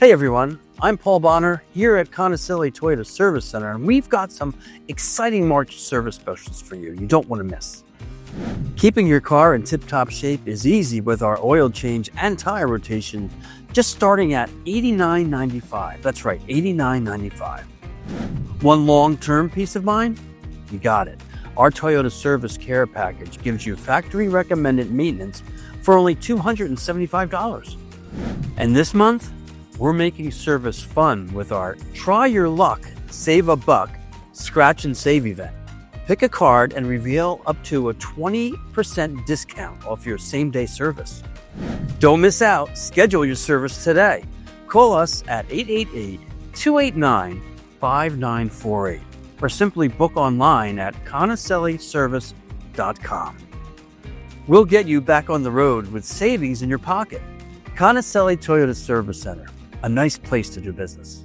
Hey everyone, I'm Paul Bonner here at Conicelli Toyota Service Center, and we've got some exciting March service specials for you don't want to miss. Keeping your car in tip-top shape is easy with our oil change and tire rotation, just starting at $89.95. That's right, $89.95. Want long-term peace of mind? You got it. Our Toyota Service Care Package gives you factory-recommended maintenance for only $275. And this month, we're making service fun with our Try Your Luck, Save a Buck Scratch and Save event. Pick a card and reveal up to a 20% discount off your same-day service. Don't miss out. Schedule your service today. Call us at 888-289-5948 or simply book online at conicelliservice.com. We'll get you back on the road with savings in your pocket. Conicelli Toyota Service Center, a nice place to do business.